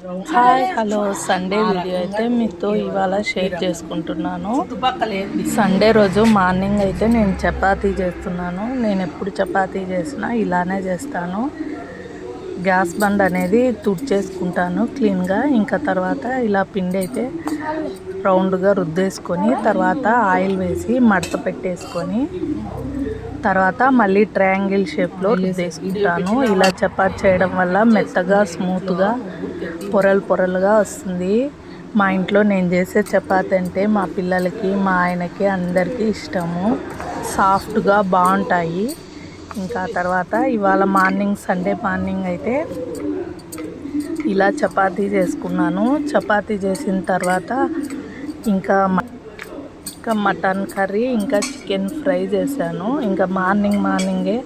Hi hello Sunday video అయితే మీతో ఇవాళ షేర్ చేసుకుంటున్నాను. సండే రోజు మార్నింగ్ అయితే నేను చపాతీ చేస్తున్నాను. నేను ఎప్పుడు చపాతీ చేసినా ఇలానే చేస్తాను. గ్యాస్ బండ్ అనేది తుడిచేసుకుంటాను క్లీన్గా. ఇంకా తర్వాత ఇలా పిండి అయితే రౌండ్గా రుద్దేసుకొని తర్వాత ఆయిల్ వేసి మడత పెట్టేసుకొని తర్వాత మళ్ళీ ట్రయాంగిల్ షేప్లో రుద్దేసుకుంటాను. ఇలా చపాతీ చేయడం వల్ల మెత్తగా స్మూత్గా పొరలుగా వస్తుంది. మా ఇంట్లో నేను చేసే చపాతీ అంటే మా పిల్లలకి మా ఆయనకి అందరికీ ఇష్టము. సాఫ్ట్గా బాగుంటాయి. ఇంకా తర్వాత ఇవాళ మార్నింగ్ సండే మార్నింగ్ అయితే ఇలా చపాతీ చేసుకున్నాను. చపాతీ చేసిన తర్వాత ఇంకా మటన్ కర్రీ ఇంకా చికెన్ ఫ్రై చేశాను. ఇంకా మార్నింగే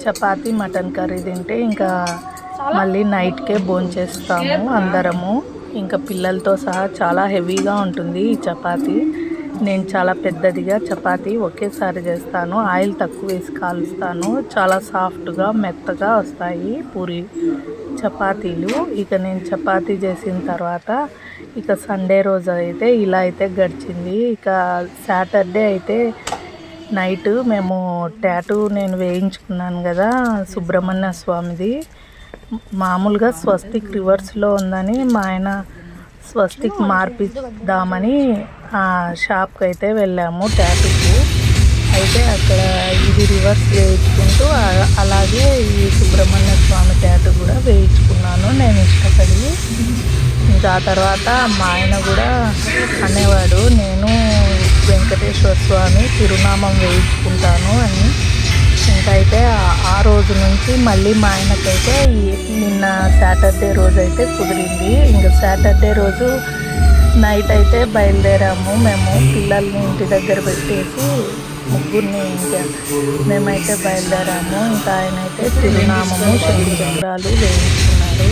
చపాతీ మటన్ కర్రీ తింటే ఇంకా మళ్ళీ నైట్కే భోంచేస్తాము అందరము. ఇంకా పిల్లలతో సహా చాలా హెవీగా ఉంటుంది ఈ చపాతీ. నేను చాలా పెద్దదిగా చపాతీ ఒకేసారి చేస్తాను. ఆయిల్ తక్కువ వేసి కాలుస్తాను. చాలా సాఫ్ట్గా మెత్తగా వస్తాయి పూరి చపాతీలు. ఇక నేను చపాతీ చేసిన తర్వాత ఇక సండే రోజు అయితే ఇలా అయితే గడిచింది. ఇక సాటర్డే అయితే నైట్ మేము టాటూ నేను వేయించుకున్నాను కదా సుబ్రహ్మణ్య స్వామిది. మామూలుగా స్వస్తిక్ రివర్స్లో ఉందని మా ఆయన స్వస్తిక్ మార్పిద్దామని ఆ షాప్కి అయితే వెళ్ళాము టాటూకు. అయితే అక్కడ ఇది రివర్స్ వేయించుకుంటూ అలాగే ఈ సుబ్రహ్మణ్య స్వామి టాటూ కూడా వేయించుకున్నాను నేను ఇష్టపడి. ఇంకా ఆ తర్వాత మా ఆయన కూడా అనేవాడు నేను వెంకటేశ్వర స్వామి తిరునామం వేయించుకుంటాను అని. ఇంకైతే ఆ రోజు నుంచి మళ్ళీ మా ఆయనకైతే నిన్న సాటర్డే రోజు అయితే కుదిరింది. ఇంకా సాటర్డే రోజు నైట్ అయితే బయలుదేరాము మేము. పిల్లల్ని ఇంటి దగ్గర పెట్టేసి ముగ్గురిని ఇంకా మేమైతే బయలుదేరాము. ఇంకా ఆయన అయితే తిరునామము శంకు చక్రాలు వేయించుకున్నారు.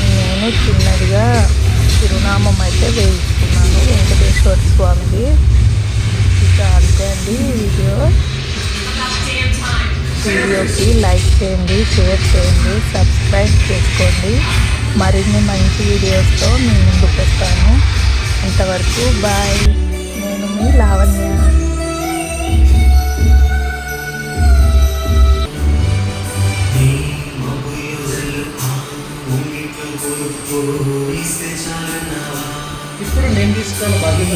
నేను చిన్నదిగా తిరునామం అయితే వేయించుకున్నాను వెంకటేశ్వర స్వామిది. ఇక అంతే అండి వీడియోకి లైక్ చేయండి, షేర్ చేయండి, సబ్స్క్రైబ్ చేసుకోండి. మరిన్ని మంచి వీడియోస్తో మీ ముందుకు వస్తాను. అంతవరకు బాయ్. నేను మీ లావణ్య. ఇప్పుడు నేను తీసుకోవాలి బాధ్యత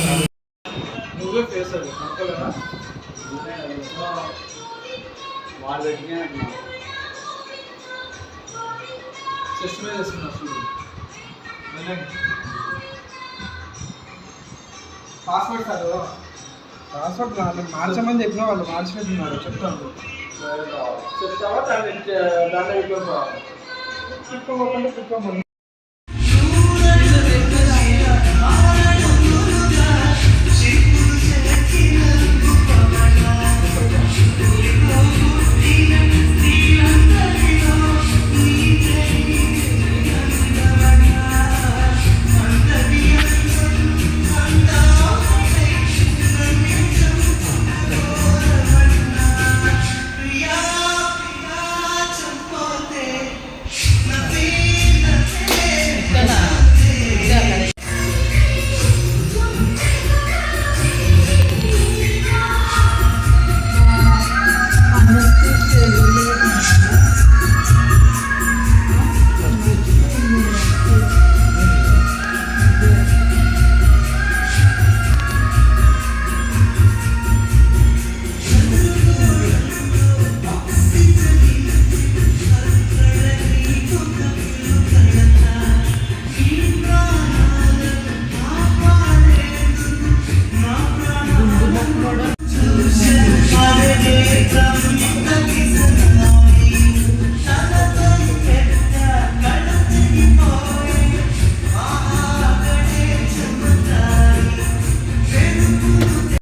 నువ్వే ఫేస్ అది చెస్ట్ మీద వేసుకున్నా పాస్వర్డ్ సార్ పాస్వర్డ్ మార్చమని చెప్పిన వాళ్ళు మార్చినట్టున్నారు. చెప్తాను చెప్తావా దాన్ని దాంట్లో